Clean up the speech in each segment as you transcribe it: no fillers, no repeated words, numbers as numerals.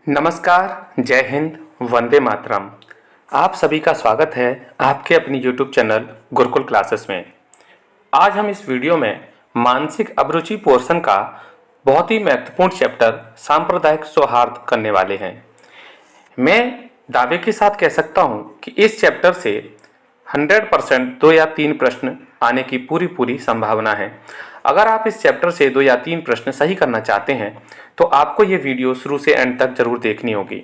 नमस्कार, जय हिंद, वंदे मातरम। आप सभी का स्वागत है आपके अपनी YouTube चैनल गुरुकुल क्लासेस में। आज हम इस वीडियो में मानसिक अभिरुचि पोर्शन का बहुत ही महत्वपूर्ण चैप्टर सांप्रदायिक सौहार्द करने वाले हैं। मैं दावे के साथ कह सकता हूं कि इस चैप्टर से 100% 2 या 3 प्रश्न आने की पूरी संभावना है। अगर आप इस चैप्टर से 2 या 3 प्रश्न सही करना चाहते हैं तो आपको ये वीडियो शुरू से एंड तक जरूर देखनी होगी।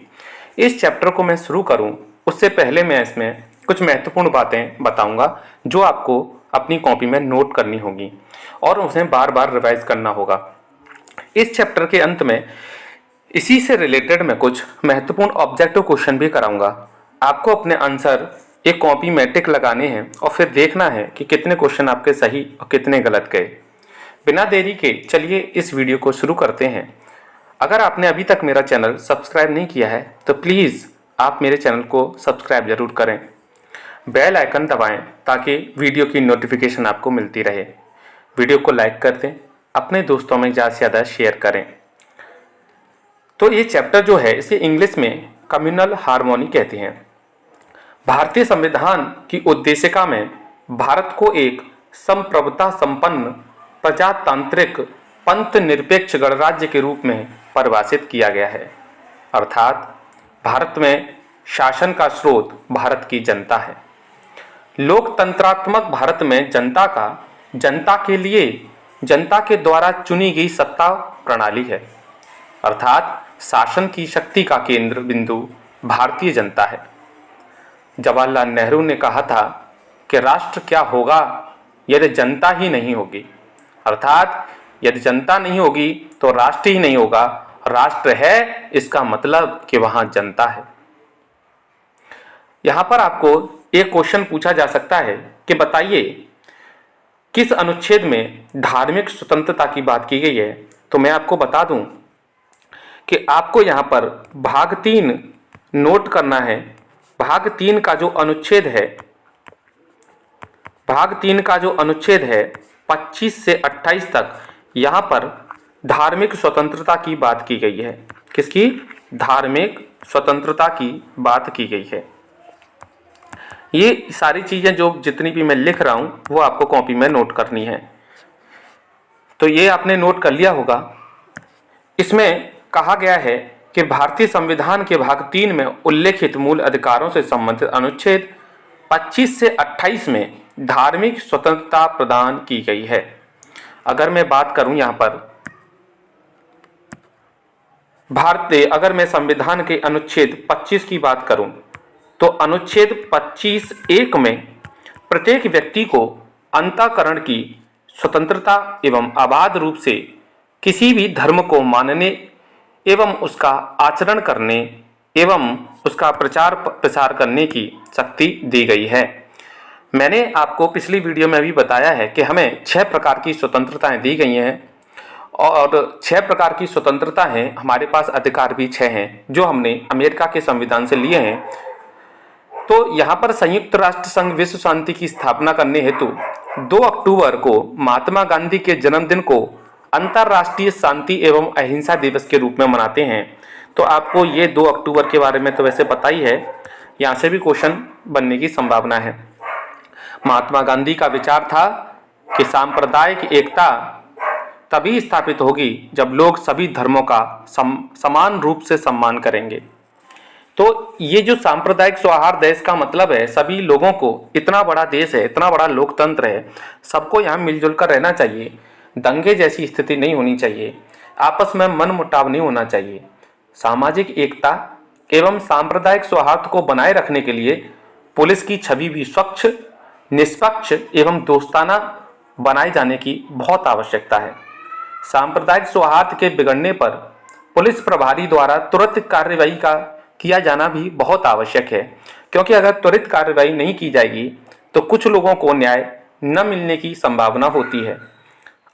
इस चैप्टर को मैं शुरू करूं उससे पहले मैं इसमें कुछ महत्वपूर्ण बातें बताऊंगा जो आपको अपनी कॉपी में नोट करनी होगी और उसे बार बार रिवाइज करना होगा। इस चैप्टर के अंत में इसी से रिलेटेड मैं कुछ महत्वपूर्ण ऑब्जेक्टिव क्वेश्चन भी कराऊंगा। आपको अपने आंसर एक कॉपी में टिक लगाने हैं और फिर देखना है कि कितने क्वेश्चन आपके सही और कितने गलत गए। बिना देरी के चलिए इस वीडियो को शुरू करते हैं। अगर आपने अभी तक मेरा चैनल सब्सक्राइब नहीं किया है तो प्लीज़ आप मेरे चैनल को सब्सक्राइब जरूर करें, बेल आइकन दबाएं ताकि वीडियो की नोटिफिकेशन आपको मिलती रहे। वीडियो को लाइक कर दें, अपने दोस्तों में ज़्यादा से ज़्यादा शेयर करें। तो ये चैप्टर जो है इसे इंग्लिश में कम्युनल हार्मोनी कहते हैं। भारतीय संविधान की उद्देशिका में भारत को एक संप्रभुता संपन्न प्रजातांत्रिक पंथ निरपेक्ष गणराज्य के रूप में परिभाषित किया गया है। अर्थात भारत में शासन का स्रोत भारत की जनता है। लोकतंत्रात्मक भारत में जनता के लिए जनता के द्वारा चुनी गई सत्ता प्रणाली है। अर्थात शासन की शक्ति का केंद्र बिंदु भारतीय जनता है। जवाहरलाल नेहरू ने कहा था कि राष्ट्र क्या होगा यदि जनता ही नहीं होगी। अर्थात यदि जनता नहीं होगी तो राष्ट्र ही नहीं होगा। राष्ट्र है इसका मतलब कि वहां जनता है। यहां पर आपको एक क्वेश्चन पूछा जा सकता है कि बताइए किस अनुच्छेद में धार्मिक स्वतंत्रता की बात की गई है। तो मैं आपको बता दूं कि आपको यहां पर भाग 3 नोट करना है। भाग 3 का जो अनुच्छेद है 25 से 28 तक यहाँ पर धार्मिक स्वतंत्रता की बात की गई है। किसकी? धार्मिक स्वतंत्रता की बात की गई है। ये सारी चीज़ें जो जितनी भी मैं लिख रहा हूँ वो आपको कॉपी में नोट करनी है। तो ये आपने नोट कर लिया होगा। इसमें कहा गया है कि भारतीय संविधान के भाग 3 में उल्लेखित मूल अधिकारों से संबंधित अनुच्छेद 25 से 28 में धार्मिक स्वतंत्रता प्रदान की गई है। अगर मैं बात करूं यहां पर अगर मैं संविधान के अनुच्छेद 25 की बात करूं तो अनुच्छेद 25(1) में प्रत्येक व्यक्ति को अंतःकरण की स्वतंत्रता एवं अबाध रूप से किसी भी धर्म को मानने एवं उसका आचरण करने एवं उसका प्रचार करने की शक्ति दी गई है। मैंने आपको पिछली वीडियो में भी बताया है कि हमें 6 प्रकार की स्वतंत्रताएं दी गई हैं और 6 प्रकार की स्वतंत्रता हैं। हमारे पास अधिकार भी 6 हैं जो हमने अमेरिका के संविधान से लिए हैं। तो यहाँ पर संयुक्त राष्ट्र संघ विश्व शांति की स्थापना करने हेतु 2 अक्टूबर को महात्मा गांधी के जन्मदिन को अंतर्राष्ट्रीय शांति एवं अहिंसा दिवस के रूप में मनाते हैं। तो आपको ये 2 अक्टूबर के बारे में तो वैसे पता ही है, यहाँ से भी क्वेश्चन बनने की संभावना है। महात्मा गांधी का विचार था कि सांप्रदायिक एकता तभी स्थापित होगी जब लोग सभी धर्मों का समान रूप से सम्मान करेंगे। तो ये जो सांप्रदायिक सौहार्द है इसका मतलब है सभी लोगों को, इतना बड़ा देश है, इतना बड़ा लोकतंत्र है, सबको यहाँ मिलजुल कर रहना चाहिए। दंगे जैसी स्थिति नहीं होनी चाहिए, आपस में मनमुटाव नहीं होना चाहिए। सामाजिक एकता एवं सांप्रदायिक सौहार्द को बनाए रखने के लिए पुलिस की छवि भी स्वच्छ, निष्पक्ष एवं दोस्ताना बनाए जाने की बहुत आवश्यकता है। सांप्रदायिक सौहार्द के बिगड़ने पर पुलिस प्रभारी द्वारा तुरंत कार्रवाई किया जाना भी बहुत आवश्यक है, क्योंकि अगर त्वरित कार्रवाई नहीं की जाएगी तो कुछ लोगों को न्याय न मिलने की संभावना होती है।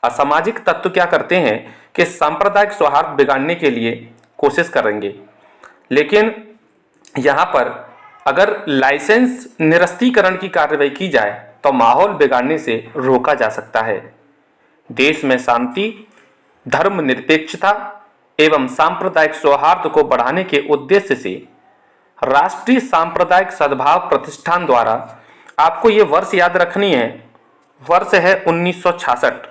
असामाजिक तत्व क्या करते हैं कि सांप्रदायिक सौहार्द बिगाड़ने के लिए कोशिश करेंगे, लेकिन यहाँ पर अगर लाइसेंस निरस्तीकरण की कार्रवाई की जाए तो माहौल बिगाड़ने से रोका जा सकता है। देश में शांति, धर्मनिरपेक्षता एवं सांप्रदायिक सौहार्द को बढ़ाने के उद्देश्य से राष्ट्रीय सांप्रदायिक सद्भाव प्रतिष्ठान द्वारा, आपको ये वर्ष याद रखनी है, वर्ष है 1966।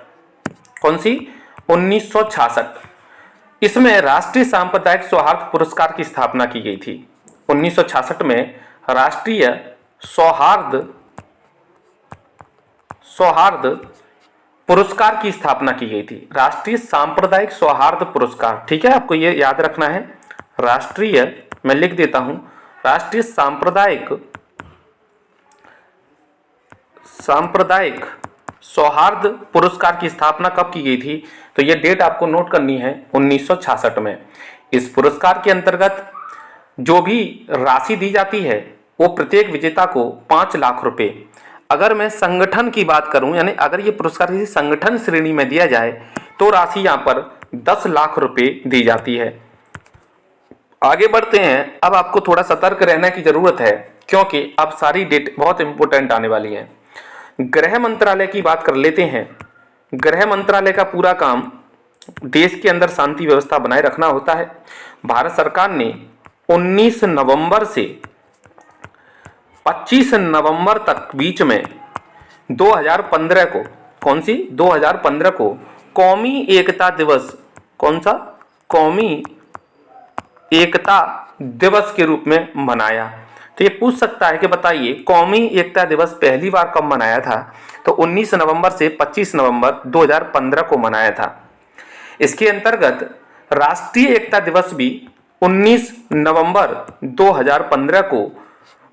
कौन सी? 1966। इसमें राष्ट्रीय सांप्रदायिक सौहार्द पुरस्कार की स्थापना की गई थी। 1966 में राष्ट्रीय सौहार्द पुरस्कार की स्थापना की गई थी। राष्ट्रीय सांप्रदायिक सौहार्द पुरस्कार, ठीक है, आपको ये याद रखना है। राष्ट्रीय, मैं लिख देता हूं, राष्ट्रीय सांप्रदायिक सौहार्द पुरस्कार की स्थापना कब की गई थी? तो ये डेट आपको नोट करनी है, 1966 में। इस पुरस्कार के अंतर्गत जो भी राशि दी जाती है वो प्रत्येक विजेता को 5 लाख रुपए, अगर मैं संगठन की बात करूं, यानी अगर ये पुरस्कार किसी संगठन श्रेणी में दिया जाए तो राशि यहां पर 10 लाख रुपए दी जाती है। आगे बढ़ते हैं। अब आपको थोड़ा सतर्क रहने की जरूरत है, क्योंकि अब सारी डेट बहुत इंपॉर्टेंट आने वाली है। गृह मंत्रालय की बात कर लेते हैं। गृह मंत्रालय का पूरा काम देश के अंदर शांति व्यवस्था बनाए रखना होता है। भारत सरकार ने 19 नवंबर से 25 नवंबर तक बीच में 2015 को, कौन सी? 2015 को कौमी एकता दिवस, कौन सा? कौमी एकता दिवस के रूप में मनाया। तो ये पूछ सकता है कि बताइए कौमी एकता दिवस पहली बार कब मनाया था? तो 19 नवंबर से 25 नवंबर 2015 को मनाया था। इसके अंतर्गत राष्ट्रीय एकता दिवस भी 19 नवंबर 2015 को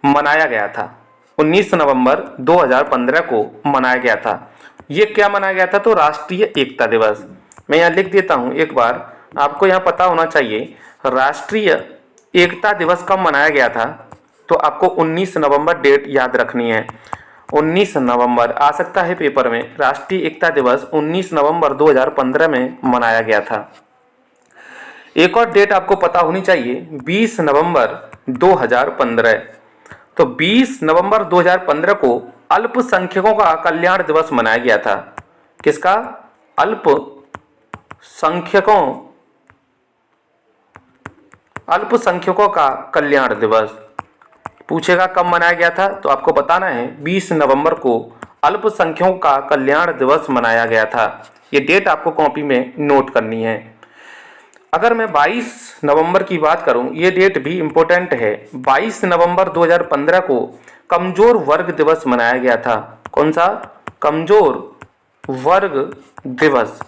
मनाया गया था। 19 नवंबर 2015 को मनाया गया था। ये क्या मनाया गया था? तो राष्ट्रीय एकता दिवस। मैं यहाँ लिख देता हूँ एक बार, आपको यहाँ पता होना चाहिए राष्ट्रीय एकता दिवस कब मनाया गया था। तो आपको 19 नवंबर डेट याद रखनी है। 19 नवंबर आ सकता है पेपर में। राष्ट्रीय एकता दिवस 19 नवंबर 2015 में मनाया गया था। एक और डेट आपको पता होनी चाहिए, 20 नवंबर 2015। तो 20 नवंबर 2015 को अल्पसंख्यकों का कल्याण दिवस मनाया गया था। किसका? अल्पसंख्यकों का कल्याण दिवस। पूछेगा कब मनाया गया था, तो आपको बताना है 20 नवंबर को अल्पसंख्यकों का कल्याण दिवस मनाया गया था। ये डेट आपको कॉपी में नोट करनी है। अगर मैं 22 नवंबर की बात करूं, ये डेट भी इंपॉर्टेंट है। 22 नवंबर 2015 को कमजोर वर्ग दिवस मनाया गया था। कौन सा? कमजोर वर्ग दिवस।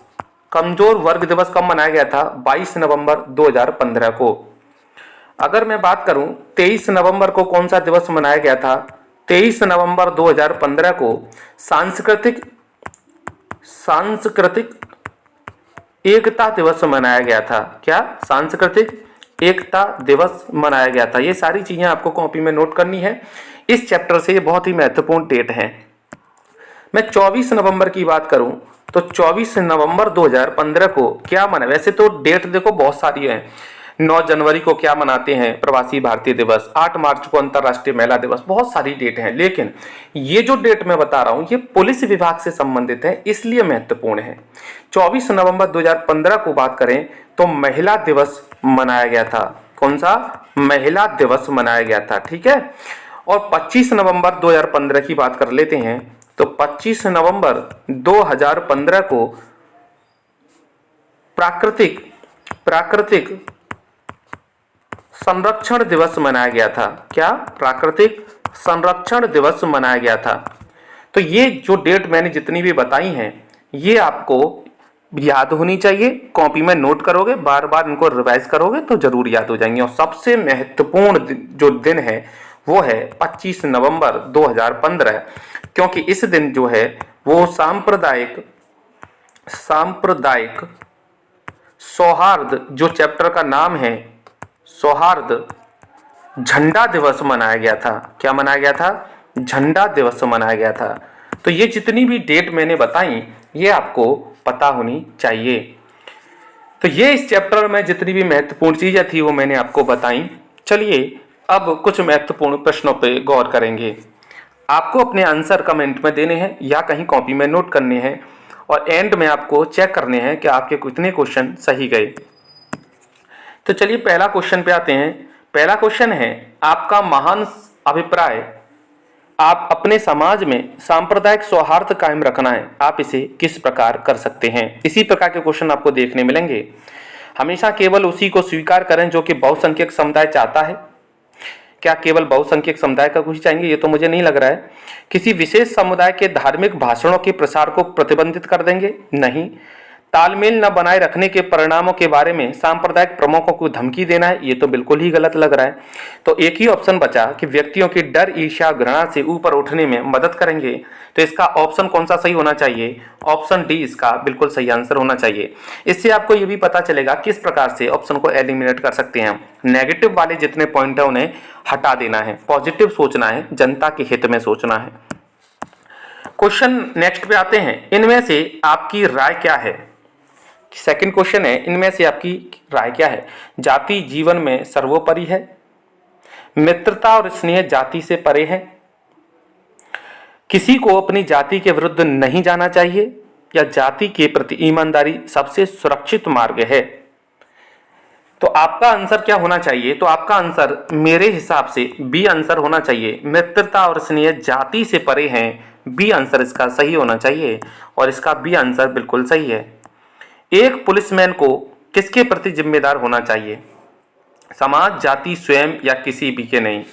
कमजोर वर्ग दिवस कब मनाया गया था? 22 नवंबर 2015 को। अगर मैं बात करूं 23 नवंबर को कौन सा दिवस मनाया गया था? 23 नवंबर 2015 को सांस्कृतिक एकता दिवस मनाया गया था। क्या? सांस्कृतिक एकता दिवस मनाया गया था। ये सारी चीजें आपको कॉपी में नोट करनी है। इस चैप्टर से ये बहुत ही महत्वपूर्ण डेट है। मैं 24 नवंबर की बात करूं तो 24 नवंबर 2015 को क्या मना, वैसे तो डेट देखो बहुत सारी है। 9 जनवरी को क्या मनाते हैं? प्रवासी भारतीय दिवस। 8 मार्च को अंतर्राष्ट्रीय महिला दिवस। बहुत सारी डेट हैं, लेकिन ये जो डेट मैं बता रहा हूं ये पुलिस विभाग से संबंधित है, इसलिए महत्वपूर्ण है। 24 नवंबर 2015 को बात करें तो महिला दिवस मनाया गया था। कौन सा? महिला दिवस मनाया गया था। ठीक है। और 25 नवंबर 2015 की बात कर लेते हैं तो 25 नवंबर 2015 को प्राकृतिक संरक्षण दिवस मनाया गया था। क्या? प्राकृतिक संरक्षण दिवस मनाया गया था। तो ये जो डेट मैंने जितनी भी बताई हैं ये आपको याद होनी चाहिए। कॉपी में नोट करोगे, बार बार इनको रिवाइज करोगे तो जरूर याद हो जाएंगे। और सबसे महत्वपूर्ण जो दिन है वो है 25 नवंबर 2015, क्योंकि इस दिन जो है वो सांप्रदायिक सौहार्द, जो चैप्टर का नाम है सौहार्द, झंडा दिवस मनाया गया था। क्या मनाया गया था? झंडा दिवस मनाया गया था। तो ये जितनी भी डेट मैंने बताई ये आपको पता होनी चाहिए। तो ये इस चैप्टर में जितनी भी महत्वपूर्ण चीजें थी वो मैंने आपको बताई। चलिए अब कुछ महत्वपूर्ण प्रश्नों पे गौर करेंगे। आपको अपने आंसर कमेंट में देने हैं या कहीं कॉपी में नोट करने हैं और एंड में आपको चेक करने हैं कि आपके कितने क्वेश्चन सही गए। तो चलिए पहला क्वेश्चन पे आते हैं। पहला क्वेश्चन है, आपका महान अभिप्राय, आप अपने समाज में सांप्रदायिक सौहार्द कायम रखना है, आप इसे किस प्रकार कर सकते हैं। इसी प्रकार के क्वेश्चन आपको देखने मिलेंगे। हमेशा केवल उसी को स्वीकार करें जो कि बहुसंख्यक समुदाय चाहता है। क्या केवल बहुसंख्यक समुदाय का कुछ चाहेंगे? ये तो मुझे नहीं लग रहा है। किसी विशेष समुदाय के धार्मिक भाषणों के प्रसार को प्रतिबंधित कर देंगे? नहीं। तालमेल न बनाए रखने के परिणामों के बारे में सांप्रदायिक प्रमुखों को धमकी देना है? ये तो बिल्कुल ही गलत लग रहा है। तो एक ही ऑप्शन बचा कि व्यक्तियों की डर, ईर्ष्या, घृणा से ऊपर उठने में मदद करेंगे। तो इसका ऑप्शन कौन सा सही होना चाहिए? ऑप्शन डी इसका बिल्कुल सही आंसर होना चाहिए। इससे आपको ये भी पता चलेगा किस प्रकार से ऑप्शन को एलिमिनेट कर सकते हैं। नेगेटिव वाले जितने पॉइंट है उन्हें हटा देना है, पॉजिटिव सोचना है, जनता के हित में सोचना है। क्वेश्चन नेक्स्ट पे आते हैं, इनमें से आपकी राय क्या है। सेकंड क्वेश्चन है, इनमें से आपकी राय क्या है। जाति जीवन में सर्वोपरि है, मित्रता और स्नेह जाति से परे है, किसी को अपनी जाति के विरुद्ध नहीं जाना चाहिए, या जाति के प्रति ईमानदारी सबसे सुरक्षित मार्ग है। तो आपका आंसर क्या होना चाहिए? तो आपका आंसर मेरे हिसाब से बी आंसर होना चाहिए। मित्रता और स्नेह जाति से परे हैं, बी आंसर इसका सही होना चाहिए और इसका बी आंसर बिल्कुल सही है। एक पुलिसमैन को किसके प्रति जिम्मेदार होना चाहिए? समाज, जाति, स्वयं या किसी भी के नहीं?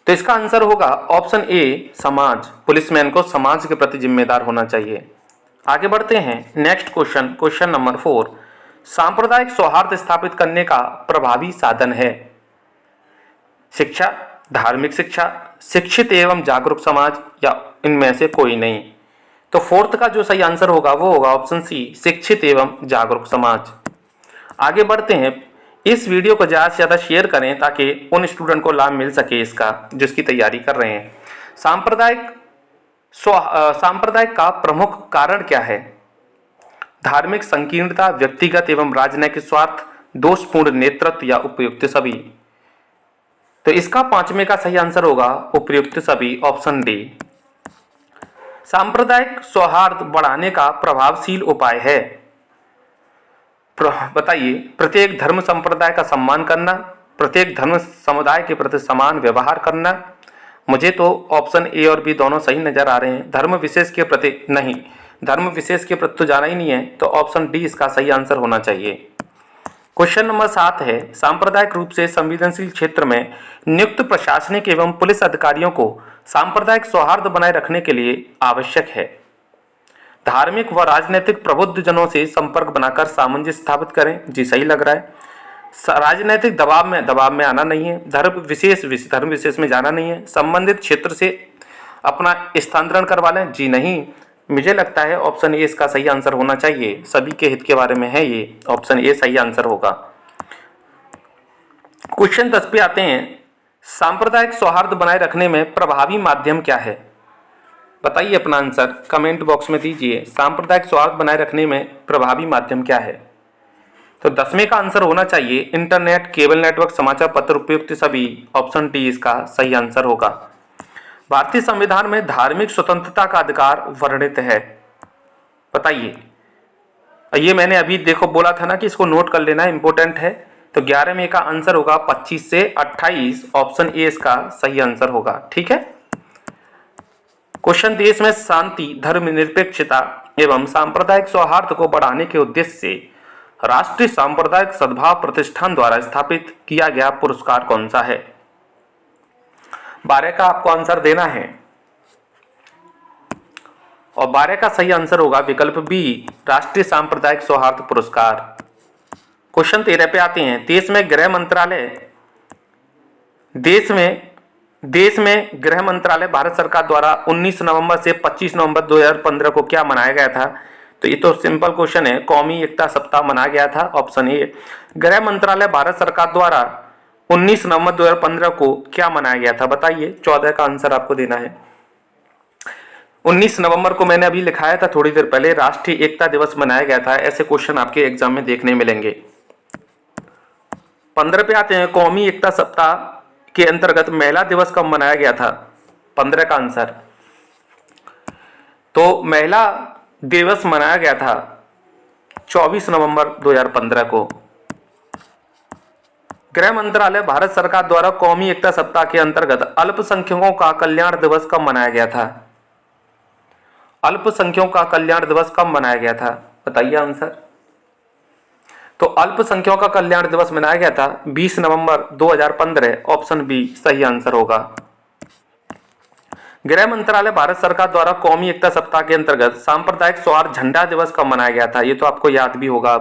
तो इसका आंसर होगा ऑप्शन ए समाज। पुलिसमैन को समाज के प्रति जिम्मेदार होना चाहिए। आगे बढ़ते हैं। नेक्स्ट क्वेश्चन, क्वेश्चन नंबर 4, सांप्रदायिक सौहार्द स्थापित करने का प्रभावी साधन है। शिक्षा, धार्मिक शिक्षा, शिक्षित एवं जागरूक समाज, या इनमें से कोई नहीं। तो फोर्थ का जो सही आंसर होगा वो होगा ऑप्शन सी, शिक्षित एवं जागरूक समाज। आगे बढ़ते हैं। इस वीडियो को ज़्यादा से ज़्यादा शेयर करें ताकि उन स्टूडेंट को लाभ मिल सके इसका जिसकी तैयारी कर रहे हैं। सांप्रदायिक का प्रमुख कारण क्या है? धार्मिक संकीर्णता, व्यक्तिगत एवं राजनैतिक स्वार्थ, दोषपूर्ण नेतृत्व, या उपयुक्त सभी। तो इसका पांचवें का सही आंसर होगा उपयुक्त सभी, ऑप्शन डी। सांप्रदायिक सौहार्द बढ़ाने का प्रभावशील उपाय है, बताइए। प्रत्येक धर्म संप्रदाय का सम्मान करना, प्रत्येक धर्म समुदाय के प्रति समान व्यवहार करना। मुझे तो ऑप्शन ए और बी दोनों सही नजर आ रहे हैं। धर्म विशेष के प्रति नहीं, धर्म विशेष के प्रति तो जाना ही नहीं है, तो ऑप्शन डी इसका सही आंसर होना चाहिए। क्वेश्चन नंबर 7 है, सांप्रदायिक रूप से संवेदनशील क्षेत्र में नियुक्त प्रशासनिक एवं पुलिस अधिकारियों को सांप्रदायिक सौहार्द बनाए रखने के लिए आवश्यक है। धार्मिक व राजनीतिक प्रबुद्ध जनों से संपर्क बनाकर सामंजस्य स्थापित करें। जी सही लग रहा है। राजनीतिक दबाव में आना नहीं है, धर्म विशेष में जाना नहीं है, संबंधित क्षेत्र से अपना स्थानांतरण करवा लें। जी नहीं, मुझे लगता है ऑप्शन ए इसका सही आंसर होना चाहिए। सभी के हित के बारे में है ये, ऑप्शन ए सही आंसर होगा। क्वेश्चन 10 पे आते हैं, सांप्रदायिक सौहार्द बनाए रखने में प्रभावी माध्यम क्या है? बताइए अपना आंसर कमेंट बॉक्स में दीजिए। सांप्रदायिक सौहार्द बनाए रखने में प्रभावी माध्यम क्या है? तो 10वें का आंसर होना चाहिए इंटरनेट, केबल नेटवर्क, समाचार पत्र, उपयुक्त सभी, ऑप्शन डी इसका सही आंसर होगा। भारतीय संविधान में धार्मिक स्वतंत्रता का अधिकार वर्णित है, बताइए। ये मैंने अभी देखो बोला था ना कि इसको नोट कर लेना, इंपॉर्टेंट है। तो 11वें का आंसर होगा 25 से 28, ऑप्शन ए इसका सही आंसर होगा। ठीक है। क्वेश्चन, देश में शांति, धर्मनिरपेक्षता एवं सांप्रदायिक सौहार्द को बढ़ाने के उद्देश्य से राष्ट्रीय सांप्रदायिक सद्भाव प्रतिष्ठान द्वारा स्थापित किया गया पुरस्कार कौन सा है? 12 का आपको आंसर देना है और 12 का सही आंसर होगा विकल्प बी, राष्ट्रीय सांप्रदायिक सौहार्द पुरस्कार। क्वेश्चन 13 पे आते हैं, देश में गृह मंत्रालय भारत सरकार द्वारा 19 नवंबर से 25 नवंबर 2015 को क्या मनाया गया था? तो ये तो सिंपल क्वेश्चन है, कौमी एकता सप्ताह मनाया गया था, ऑप्शन ए। गृह मंत्रालय भारत सरकार द्वारा 19 नवंबर 2015 को क्या मनाया गया था? बताइए। 14 का आंसर आपको देना है। 19 नवंबर को मैंने अभी लिखाया था थोड़ी देर पहले, राष्ट्रीय एकता दिवस मनाया गया था। ऐसे क्वेश्चन आपके एग्जाम में देखने मिलेंगे। 15 पे आते हैं, कौमी एकता सप्ताह के अंतर्गत महिला दिवस कब मनाया गया था? 15 का आंसर। तो महिला दिवस मनाया गया था 24 नवंबर 2015 को। गृह मंत्रालय भारत सरकार द्वारा कौमी एकता सप्ताह के अंतर्गत अल्पसंख्यकों का कल्याण दिवस कब मनाया गया था? अल्पसंख्यकों का कल्याण दिवस कब मनाया गया था? बताइए आंसर। तो अल्पसंख्यकों का कल्याण दिवस मनाया गया था 20 नवंबर 2015। ऑप्शन बी सही आंसर होगा। गृह मंत्रालय भारत सरकार द्वारा कौमी एकता सप्ताह के अंतर्गत सांप्रदायिक सौहार्द झंडा दिवस कब मनाया गया था? ये तो आपको याद भी होगा।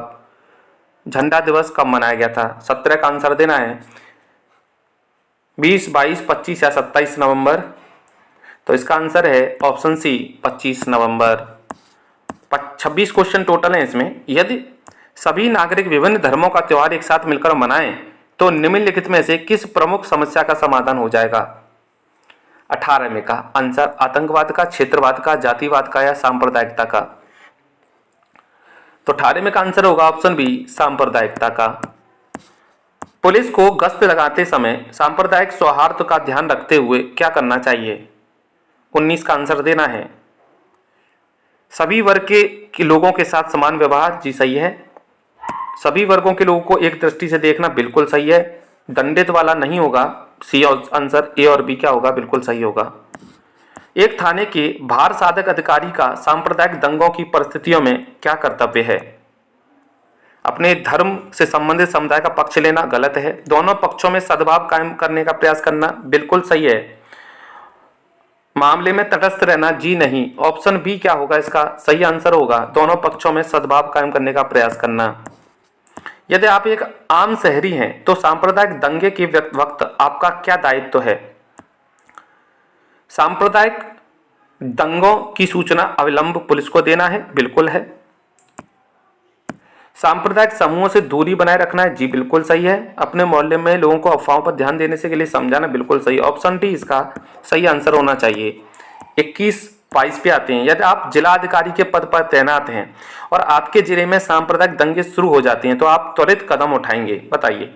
झंडा दिवस कब मनाया गया था? 17 का आंसर देना है। 20, 22, 25 या 27 नवंबर। तो इसका आंसर है ऑप्शन सी 25 नवंबर। 26 क्वेश्चन टोटल हैं इसमें। यदि सभी नागरिक विभिन्न धर्मों का त्योहार एक साथ मिलकर मनाएं तो निम्नलिखित में से किस प्रमुख समस्या का समाधान हो जाएगा? 18 में का आंसर आतंकवाद का, क्षेत्रवाद का, जातिवाद का या सांप्रदायिकता का? तो 18 में का आंसर होगा ऑप्शन बी सांप्रदायिकता का। पुलिस को गश्त लगाते समय सांप्रदायिक सौहार्द का ध्यान रखते हुए क्या करना चाहिए? 19 का आंसर देना है। सभी वर्ग के लोगों के साथ समान व्यवहार, जी सही है। सभी वर्गों के लोगों को एक दृष्टि से देखना, बिल्कुल सही है। दंडित वाला नहीं होगा, सी आंसर ए और बी क्या होगा? बिल्कुल सही होगा। एक थाने के भार साधक अधिकारी का सांप्रदायिक दंगों की परिस्थितियों में क्या कर्तव्य है? अपने धर्म से संबंधित समुदाय का पक्ष लेना, गलत है। दोनों पक्षों में सद्भाव कायम करने का प्रयास करना, बिल्कुल सही है। मामले में तटस्थ रहना, जी नहीं। ऑप्शन बी क्या होगा? इसका सही आंसर होगा दोनों पक्षों में सद्भाव कायम करने का प्रयास करना। यदि आप एक आम शहरी हैं तो सांप्रदायिक दंगे के वक्त आपका क्या दायित्व है? सांप्रदायिक दंगों की सूचना अविलंब पुलिस को देना है, बिल्कुल है। सांप्रदायिक समूहों से दूरी बनाए रखना है, जी बिल्कुल सही है। अपने मोहल्ले में लोगों को अफवाहों पर ध्यान देने से के लिए समझाना, बिल्कुल सही। ऑप्शन डी इसका सही आंसर होना चाहिए। 21-22 पे आते हैं। यदि आप जिला अधिकारी के पद पर तैनात हैं और आपके जिले में सांप्रदायिक दंगे शुरू हो जाते हैं तो आप त्वरित कदम उठाएंगे, बताइए।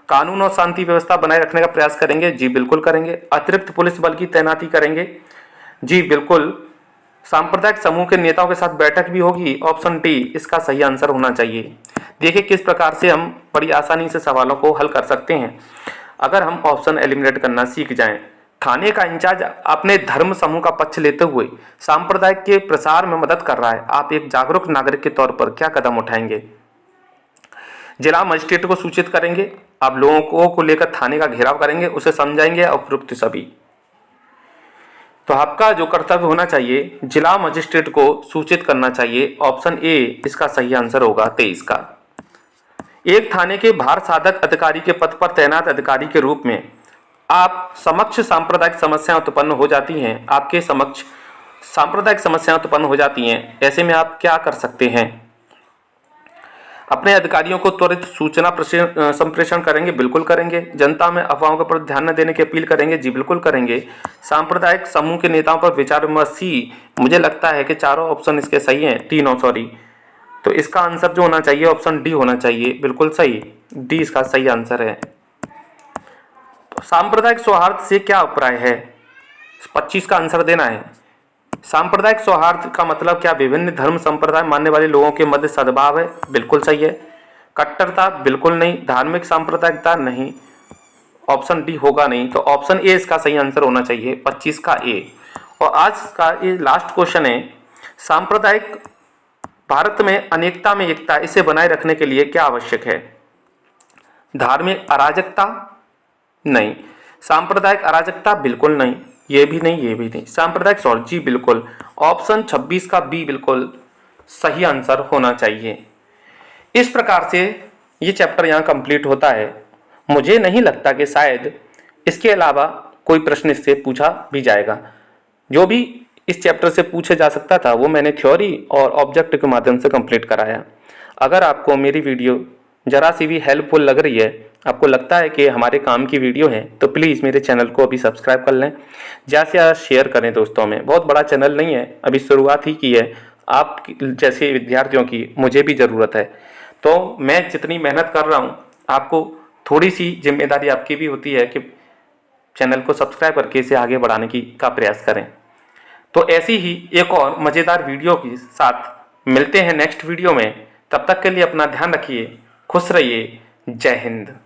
कानून और शांति व्यवस्था बनाए रखने का प्रयास करेंगे, जी बिल्कुल करेंगे। अतिरिक्त पुलिस बल की तैनाती करेंगे, जी बिल्कुल। सांप्रदायिक समूह के नेताओं के साथ बैठक भी होगी, ऑप्शन डी इसका सही आंसर होना चाहिए। देखिए किस प्रकार से हम बड़ी आसानी से सवालों को हल कर सकते हैं अगर हम ऑप्शन एलिमिनेट करना सीख जाएं। थाने का इंचार्ज अपने धर्म समूह का पक्ष लेते हुए सांप्रदायिक के प्रसार में मदद कर रहा है। आप एक जागरूक नागरिक के तौर पर क्या कदम उठाएंगे? जिला मजिस्ट्रेट को सूचित करेंगे, आप लोगों को लेकर थाने का घेराव करेंगे, उसे समझाएंगे, उपयुक्त सभी। तो आपका जो कर्तव्य होना चाहिए, जिला मजिस्ट्रेट को सूचित करना चाहिए। ऑप्शन ए इसका सही आंसर होगा 23 का। एक थाने के भार साधक अधिकारी के पद पर तैनात अधिकारी के रूप में आप समक्ष सांप्रदायिक समस्याएं उत्पन्न हो जाती हैं, आपके समक्ष सांप्रदायिक समस्याएं उत्पन्न हो जाती हैं, ऐसे में आप क्या कर सकते हैं? अपने अधिकारियों को त्वरित सूचना संप्रेषण करेंगे, बिल्कुल करेंगे। जनता में अफवाहों के ऊपर ध्यान न देने की अपील करेंगे, जी बिल्कुल करेंगे। सांप्रदायिक समूह के नेताओं पर विचार विमर्श, सी मुझे लगता है कि चारों ऑप्शन इसके सही हैं, तीनों सॉरी। तो इसका आंसर जो होना चाहिए ऑप्शन डी होना चाहिए, बिल्कुल सही। डी इसका सही आंसर है। तो सांप्रदायिक सौहार्द से क्या अभिप्राय है? 25 का आंसर देना है। सांप्रदायिक सौहार्द का मतलब क्या? विभिन्न धर्म संप्रदाय मानने वाले लोगों के मध्य सद्भाव है, बिल्कुल सही है। कट्टरता, बिल्कुल नहीं। धार्मिक सांप्रदायिकता, नहीं। ऑप्शन डी होगा नहीं, तो ऑप्शन ए इसका सही आंसर होना चाहिए, 25 का ए। और आज का ये लास्ट क्वेश्चन है, सांप्रदायिक भारत में अनेकता में एकता, इसे बनाए रखने के लिए क्या आवश्यक है? धार्मिक अराजकता, नहीं। सांप्रदायिक अराजकता, बिल्कुल नहीं। ये भी नहीं, ये भी नहीं। सांप्रदायिक सौहार्द, जी बिल्कुल। ऑप्शन 26 का बी बिल्कुल सही आंसर होना चाहिए। इस प्रकार से ये चैप्टर यहाँ कंप्लीट होता है। मुझे नहीं लगता कि शायद इसके अलावा कोई प्रश्न इससे पूछा भी जाएगा। जो भी इस चैप्टर से पूछा जा सकता था वो मैंने थ्योरी और ऑब्जेक्ट के माध्यम से कंप्लीट कराया। अगर आपको मेरी वीडियो जरा सी भी हेल्पफुल लग रही है, आपको लगता है कि हमारे काम की वीडियो है, तो प्लीज़ मेरे चैनल को अभी सब्सक्राइब कर लें, ज़्यादा से ज़्यादा शेयर करें दोस्तों में। बहुत बड़ा चैनल नहीं है, अभी शुरुआत ही की है। आप जैसे विद्यार्थियों की मुझे भी ज़रूरत है, तो मैं जितनी मेहनत कर रहा हूँ, आपको थोड़ी सी जिम्मेदारी आपकी भी होती है कि चैनल को सब्सक्राइब करके इसे आगे बढ़ाने का प्रयास करें। तो ऐसी ही एक और मज़ेदार वीडियो के साथ मिलते हैं नेक्स्ट वीडियो में। तब तक के लिए अपना ध्यान रखिए, खुश रहिए। जय हिंद।